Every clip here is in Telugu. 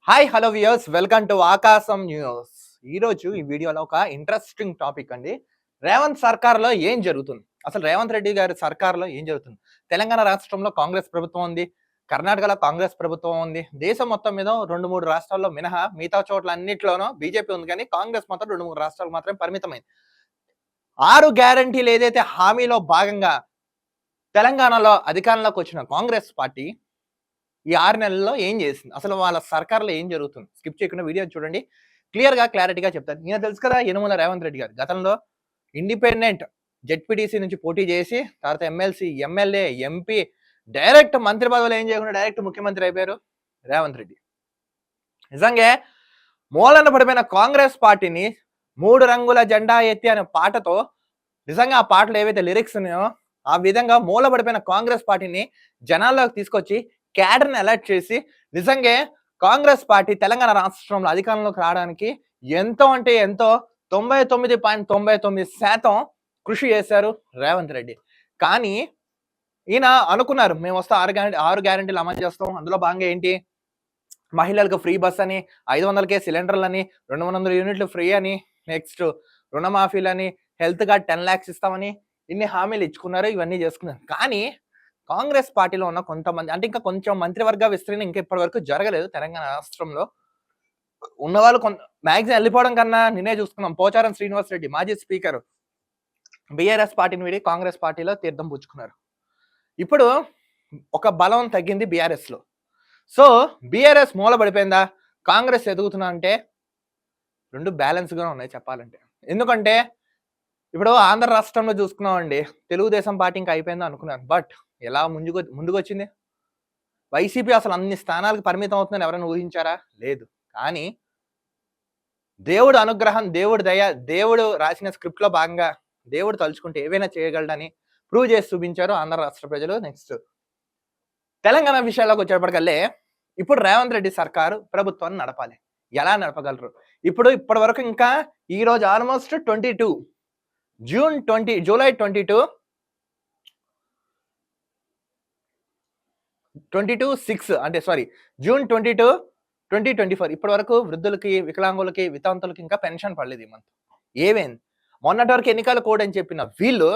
Hi hello viewers welcome to ఆకాశం న్యూస్. ఈరోజు ఈ వీడియోలో ఒక ఇంట్రెస్టింగ్ టాపిక్ అండి. రేవంత్ సర్కార్లో ఏం జరుగుతుంది, అసలు రేవంత్ రెడ్డి గారి సర్కార్లో ఏం జరుగుతుంది? తెలంగాణ రాష్ట్రంలో కాంగ్రెస్ ప్రభుత్వం ఉంది, కర్ణాటకలో కాంగ్రెస్ ప్రభుత్వం ఉంది, దేశం మొత్తం మీద 2-3 రాష్ట్రాల్లో మినహా మిగతా చోట్ల అన్నిట్లోనూ బీజేపీ ఉంది, కానీ కాంగ్రెస్ మాత్రం 2-3 రాష్ట్రాలకు మాత్రమే పరిమితమైంది. 6 గ్యారంటీలు ఏదైతే హామీలో భాగంగా తెలంగాణలో అధికారంలోకి వచ్చిన కాంగ్రెస్ పార్టీ ఈ 6 నెలల్లో ఏం చేసింది, అసలు వాళ్ళ సర్కార్లో ఏం జరుగుతుంది? స్కిప్ చేయకుండా వీడియో చూడండి, క్లారిటీగా చెప్తాను. ఈయన తెలుసు కదా, యనుమల రేవంత్ రెడ్డి గారు గతంలో ఇండిపెండెంట్ జెడ్పీటీసీ నుంచి పోటీ చేసి తర్వాత ఎమ్మెల్సీ, ఎమ్మెల్యే, ఎంపీ, డైరెక్ట్ మంత్రి పదవులు ఏం చేయకుండా డైరెక్ట్ ముఖ్యమంత్రి అయిపోయారు రేవంత్ రెడ్డి. నిజంగా మూలన పడిపోయిన కాంగ్రెస్ పార్టీని 3 రంగుల జెండా ఎత్తి అనే పాటతో, నిజంగా ఆ పాటలు ఏవైతే లిరిక్స్ ఉన్నాయో ఆ విధంగా మూలపడిపోయిన కాంగ్రెస్ పార్టీని జనాల్లోకి తీసుకొచ్చి క్యాడర్ని అలర్ట్ చేసి, నిజంగా కాంగ్రెస్ పార్టీ తెలంగాణ రాష్ట్రంలో అధికారంలోకి రావడానికి ఎంతో అంటే ఎంతో 99.99% కృషి చేశారు రేవంత్ రెడ్డి. కానీ ఈయన అనుకున్నారు, మేము వస్తే 6 గ్యారెంటీలు అమలు చేస్తాం, అందులో భాగంగా ఏంటి, మహిళలకు ఫ్రీ బస్ అని, 500కే సిలిండర్లు అని, 200 యూనిట్లు ఫ్రీ అని, నెక్స్ట్ రుణమాఫీలని, హెల్త్ కార్డ్ 10 lakhs ఇస్తామని, ఇన్ని హామీలు ఇచ్చుకున్నారు, ఇవన్నీ చేసుకున్నారు. కానీ కాంగ్రెస్ పార్టీలో ఉన్న కొంతమంది, అంటే ఇంకా కొంచెం మంత్రివర్గ విస్తరణ ఇంకా ఇప్పటి వరకు జరగలేదు తెలంగాణ రాష్ట్రంలో ఉన్నవాళ్ళు, మ్యాక్సిమం వెళ్ళిపోవడం కన్నా నిన్నే చూసుకున్నాం. పోచారం శ్రీనివాస్ రెడ్డి మాజీ స్పీకర్ బీఆర్ఎస్ పార్టీని వీడి కాంగ్రెస్ పార్టీలో తీర్థం పుచ్చుకున్నారు. ఇప్పుడు ఒక బలం తగ్గింది బీఆర్ఎస్ లో. సో బీఆర్ఎస్ మూల పడిపోయిందా, కాంగ్రెస్ ఎదుగుతున్నా అంటే రెండు బ్యాలెన్స్ గా ఉన్నాయి చెప్పాలంటే. ఎందుకంటే ఇప్పుడు ఆంధ్ర రాష్ట్రంలో చూసుకున్నామండి, తెలుగుదేశం పార్టీ ఇంకా అయిపోయిందో అనుకున్నారు, బట్ ఎలా ముందుకు వచ్చింది? వైసీపీ అసలు అన్ని స్థానాలకు పరిమితం అవుతుందని ఎవరైనా ఊహించారా? లేదు. కానీ దేవుడు అనుగ్రహం, దేవుడు దయ, దేవుడు రాసిన స్క్రిప్ట్ లో భాగంగా దేవుడు తలుచుకుంటే ఏవైనా చేయగలడని ప్రూవ్ చేసి చూపించారు ఆంధ్ర రాష్ట్ర ప్రజలు. నెక్స్ట్ తెలంగాణ విషయాల్లోకి వచ్చేటప్పటికల్లే, ఇప్పుడు రేవంత్ రెడ్డి సర్కారు ప్రభుత్వాన్ని నడపాలి. ఎలా నడపగలరు? ఇప్పటి వరకు ఇంకా ఈ రోజు ఆల్మోస్ట్ 22 జూలై 22/6 అంటే సారీ జూన్ 22, 2024 ఇప్పటి వరకు వృద్ధులకి, వికలాంగులకి, వితంతులకి ఇంకా పెన్షన్ పడలేదు ఈ మంత్. ఏమైంది? మొన్నటి వరకు ఎన్నికల కోడ్ అని చెప్పిన వీళ్ళు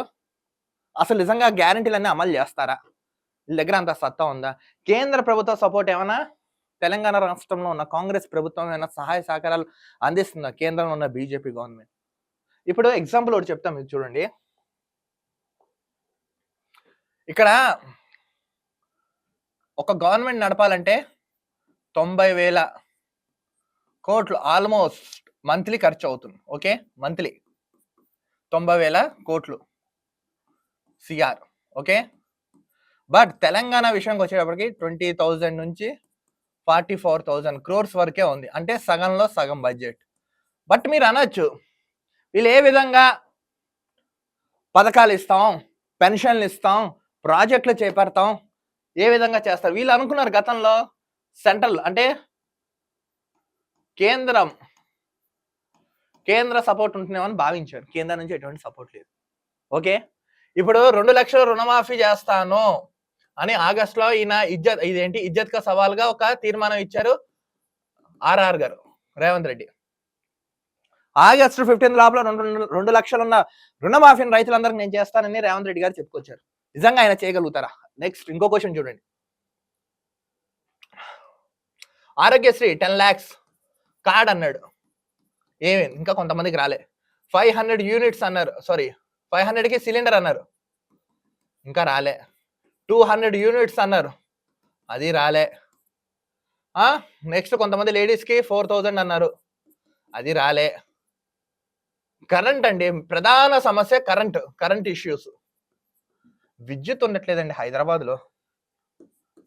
అసలు నిజంగా గ్యారంటీలన్నీ అమలు చేస్తారా? వీళ్ళ దగ్గర అంత సత్తా ఉందా? కేంద్ర ప్రభుత్వ సపోర్ట్ ఏమైనా తెలంగాణ రాష్ట్రంలో ఉన్న కాంగ్రెస్ ప్రభుత్వం ఏమైనా సహాయ సహకారాలు అందిస్తుందా కేంద్రంలో ఉన్న బీజేపీ గవర్నమెంట్? ఇప్పుడు ఎగ్జాంపుల్ ఒకటి చెప్తాం, మీరు చూడండి. ఇక్కడ ఒక గవర్నమెంట్ నడపాలంటే 90,000 కోట్లు ఆల్మోస్ట్ మంత్లీ ఖర్చు అవుతుంది. ఓకే, మంత్లీ 90,000 కోట్లు సిఆర్. ఓకే, బట్ తెలంగాణ విషయానికి వచ్చేటప్పటికి 20,000 నుంచి 44,000 crores వరకే ఉంది, అంటే సగంలో సగం బడ్జెట్. బట్ మీరు అనొచ్చు, వీళ్ళు ఏ విధంగా పథకాలు ఇస్తాం, పెన్షన్లు ఇస్తాం, ప్రాజెక్టులు చేపడతాం, ఏ విధంగా చేస్తారు? వీళ్ళు అనుకున్నారు గతంలో సెంట్రల్ అంటే కేంద్ర సపోర్ట్ ఉంటుందేమని భావించారు. కేంద్రం నుంచి ఎటువంటి సపోర్ట్ లేదు. ఓకే, ఇప్పుడు 2 లక్షల రుణమాఫీ చేస్తాను అని ఆగస్టులో ఈయన ఇజ్జత్ కా సవాల్గా ఒక తీర్మానం ఇచ్చారు ఆర్ఆర్ గారు, రేవంత్ రెడ్డి. ఆగస్టు 15 లోపల 2 లక్షలు ఉన్న రుణమాఫీని రైతులందరికీ నేను చేస్తానని రేవంత్ రెడ్డి గారు చెప్పుకొచ్చారు. నిజంగా ఆయన చేయగలుగుతారా? నెక్స్ట్ ఇంకో క్వశ్చన్ చూడండి. ఆరోగ్యశ్రీ 10 lakhs కార్డ్ అన్నాడు, ఏమైంది? ఇంకా కొంతమందికి రాలే. 500 యూనిట్స్ అన్నారు, సారీ 500కి సిలిండర్ అన్నారు, ఇంకా రాలే. 200 యూనిట్స్ అన్నారు, అది రాలే. నెక్స్ట్ కొంతమంది లేడీస్కి 4,000 అన్నారు, అది రాలే. కరెంట్ అండి, ప్రధాన సమస్య కరెంట్ ఇష్యూస్. విద్యుత్ ఉండట్లేదండి హైదరాబాద్లో,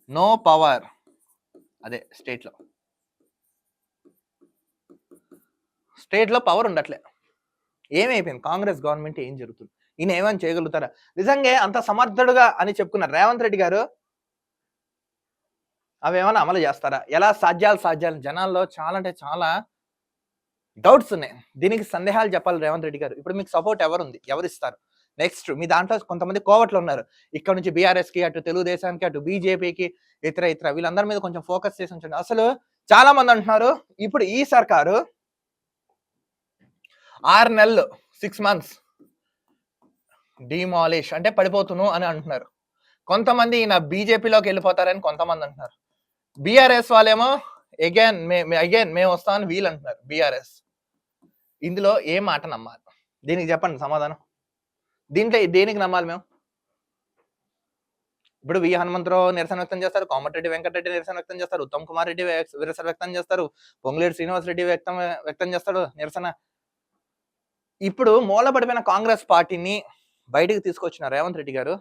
నో పవర్. అదే స్టేట్లో పవర్ ఉండట్లే. ఏమైపోయింది? కాంగ్రెస్ గవర్నమెంట్ ఏం జరుగుతుంది? ఈయన ఏమైనా చేయగలుగుతారా? నిజంగా అంత సమర్థుడుగా అని చెప్పుకున్నారు రేవంత్ రెడ్డి గారు, అవి ఏమైనా అమలు చేస్తారా? ఎలా సాధ్యాలు? జనాల్లో చాలా అంటే చాలా డౌట్స్ ఉన్నాయి. దీనికి సందేహాలు చెప్పాలి రేవంత్ రెడ్డి గారు. ఇప్పుడు మీకు సపోర్ట్ ఎవరిస్తారు? నెక్స్ట్ మీ దాంట్లో కొంతమంది కోవట్లు ఉన్నారు, ఇక్కడ నుంచి బీఆర్ఎస్కి, అటు తెలుగుదేశానికి, అటు బీజేపీకి, ఇతర వీళ్ళందరి మీద కొంచెం ఫోకస్ చేసి ఉంచండి. అసలు చాలా మంది అంటున్నారు ఇప్పుడు ఈ సర్కారు 6 నెలలు 6 మంత్స్ డిమాలిష్ అంటే పడిపోతును అని అంటున్నారు. కొంతమంది ఈయన బీజేపీలోకి వెళ్ళిపోతారని కొంతమంది అంటున్నారు. బీఆర్ఎస్ వాళ్ళేమో అగైన్ మేము వస్తామని వీళ్ళు అంటున్నారు బీఆర్ఎస్. ఇందులో ఏ మాట నమ్మాలి? దీనికి చెప్పండి సమాధానం. దీంట్లో దేనికి నమ్మాలి మేము? ఇప్పుడు వి హనుమంతరావు నిరసన వ్యక్తం చేస్తారు, కోమటిరెడ్డి వెంకటరెడ్డి నిరసన వ్యక్తం చేస్తారు, ఉత్తమ్ కుమార్ రెడ్డి నిరసన వ్యక్తం చేస్తారు, పొంగులేటి శ్రీనివాస్ రెడ్డి వ్యక్తం చేస్తాడు నిరసన. ఇప్పుడు మూలపడిపోయిన కాంగ్రెస్ పార్టీని బయటకు తీసుకొచ్చిన రేవంత్ రెడ్డి గారు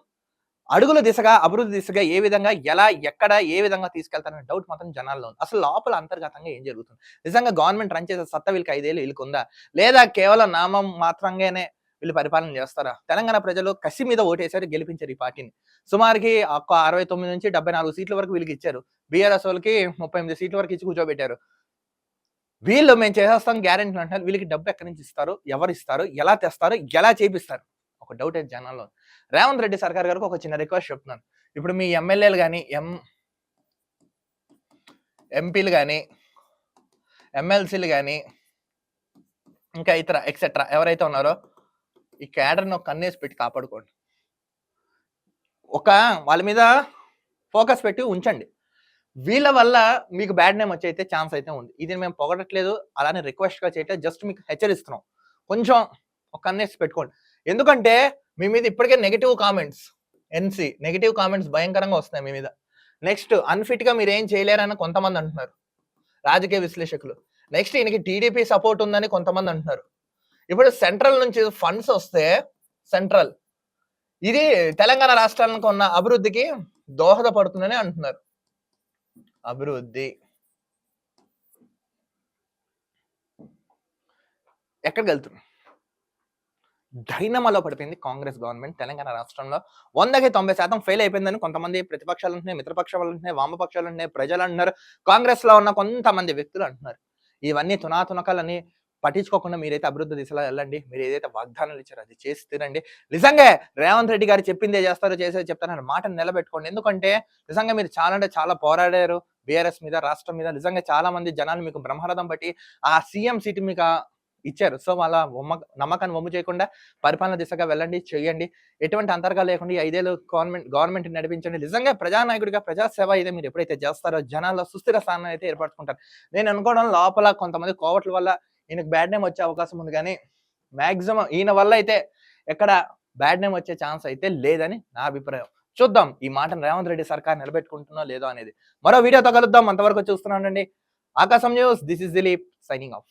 అడుగుల దిశగా అభివృద్ధి దిశగా ఏ విధంగా ఎలా ఎక్కడ ఏ విధంగా తీసుకెళ్తారనే డౌట్ మాత్రం జనాల్లో ఉంది. అసలు లోపల అంతర్గతంగా ఏం జరుగుతుంది? నిజంగా గవర్నమెంట్ రన్ చేసే సత్తా వీళ్ళకి 5 ఏళ్ళు వీళ్ళకుందా, లేదా కేవలం నామం మాత్రంగానే వీళ్ళు పరిపాలన చేస్తారా? తెలంగాణ ప్రజలు కసి మీద ఓటేశారు, గెలిపించారు ఈ పార్టీని. సుమారుకి 69 నుంచి 74 సీట్ల వరకు వీళ్ళకి ఇచ్చారు. బీఆర్ఎస్ వాళ్ళకి 38 సీట్ల వరకు ఇచ్చి కూర్చోబెట్టారు. వీళ్ళు మేము చేసేస్తాం గ్యారెంటీ అంటున్నారు. వీళ్ళకి డబ్బు ఎక్కడి నుంచి ఇస్తారు, ఎవరు ఇస్తారు, ఎలా తెస్తారు, ఎలా చేపిస్తారు? ఒక డౌట్ అయితే జనాల్లో. రేవంత్ రెడ్డి సర్కార్ గారికి ఒక చిన్న రిక్వెస్ట్ చెప్తున్నాను. ఇప్పుడు మీ ఎమ్మెల్యేలు కానీ ఎంపీలు కానీ ఎమ్మెల్సీలు కానీ ఇంకా ఇతర ఎక్సెట్రా ఎవరైతే ఉన్నారో ఈ క్యాడర్ని ఒక కన్నేసి పెట్టి కాపాడుకోండి. వాళ్ళ మీద ఫోకస్ పెట్టి ఉంచండి. వీళ్ళ వల్ల మీకు బ్యాడ్ నేమ్ వచ్చే ఛాన్స్ అయితే ఉంది. ఇది మేము పొగడట్లేదు, అలానే రిక్వెస్ట్గా చేయట్లేదు, జస్ట్ మీకు హెచ్చరిస్తున్నాం. కొంచెం ఒక కన్నేసి పెట్టుకోండి. ఎందుకంటే మీ మీద ఇప్పటికే నెగిటివ్ కామెంట్స్ భయంకరంగా వస్తున్నాయి మీ మీద. నెక్స్ట్ అన్ఫిట్ గా మీరు ఏం చేయలేరని కొంతమంది అంటున్నారు రాజకీయ విశ్లేషకులు. నెక్స్ట్ ఈయనకి టీడీపీ సపోర్ట్ ఉందని కొంతమంది అంటున్నారు. ఇప్పుడు సెంట్రల్ నుంచి ఫండ్స్ వస్తే ఇది తెలంగాణ రాష్ట్రానికి ఉన్న అభివృద్ధికి దోహదపడుతుందని అంటున్నారు. అభివృద్ధి ఎక్కడికి వెళ్తుంది? డైనమాలో పడిపోయింది కాంగ్రెస్ గవర్నమెంట్. తెలంగాణ రాష్ట్రంలో 100కి 90% ఫెయిల్ అయిపోయిందని కొంతమంది ప్రతిపక్షాలు అంటున్నాయి, మిత్రపక్షాలు అంటున్నాయి, వామపక్షాలు అంటున్నాయి, ప్రజలు అంటున్నారు, కాంగ్రెస్ లో ఉన్న కొంతమంది వ్యక్తులు అంటున్నారు. ఇవన్నీ తునాతునకాలని పట్టించుకోకుండా మీరైతే అభివృద్ధి దిశలో వెళ్ళండి. మీరు ఏదైతే వాగ్దానాలు ఇచ్చారో అది చేసి తినండి. నిజంగా రేవంత్ రెడ్డి గారు చెప్పిందే చేస్తారో చేసేది చెప్తారని మాటను నిలబెట్టుకోండి. ఎందుకంటే నిజంగా మీరు చాలా అంటే చాలా పోరాడారు బీఆర్ఎస్ మీద, రాష్ట్రం మీద. నిజంగా చాలా మంది జనాలు మీకు బ్రహ్మరథం బట్టి ఆ సీఎం సీట్ మీకు ఇచ్చారు. సో వాళ్ళ నమ్మకాన్ని వమ్ము చేయకుండా పరిపాలన దిశగా వెళ్ళండి, చేయండి. ఎటువంటి అంతర్గాలు లేకుండా 5 ఏళ్ళు గవర్నమెంట్ నడిపించండి. నిజంగా ప్రజానాయకుడిగా ప్రజాసేవ అయితే మీరు ఎప్పుడైతే చేస్తారో జనాల్లో సుస్థిర స్థానం అయితే ఏర్పరచుకుంటారు. నేను అనుకోవడం లోపల కొంతమంది కోవట్ల వల్ల ఈయనకు బ్యాడ్ నేమ్ వచ్చే అవకాశం ఉంది, కానీ మాక్సిమం ఈయన వల్ల అయితే ఎక్కడ బ్యాడ్ నేమ్ వచ్చే ఛాన్స్ అయితే లేదని నా అభిప్రాయం. చూద్దాం ఈ మాటను రేవంత్ రెడ్డి సర్కార్ నిలబెట్టుకుంటున్నా లేదో అనేది. మరో వీడియోతో కలుద్దాం. అంతవరకు చూస్తున్నానండి ఆకాశం news. This is Dilip signing off.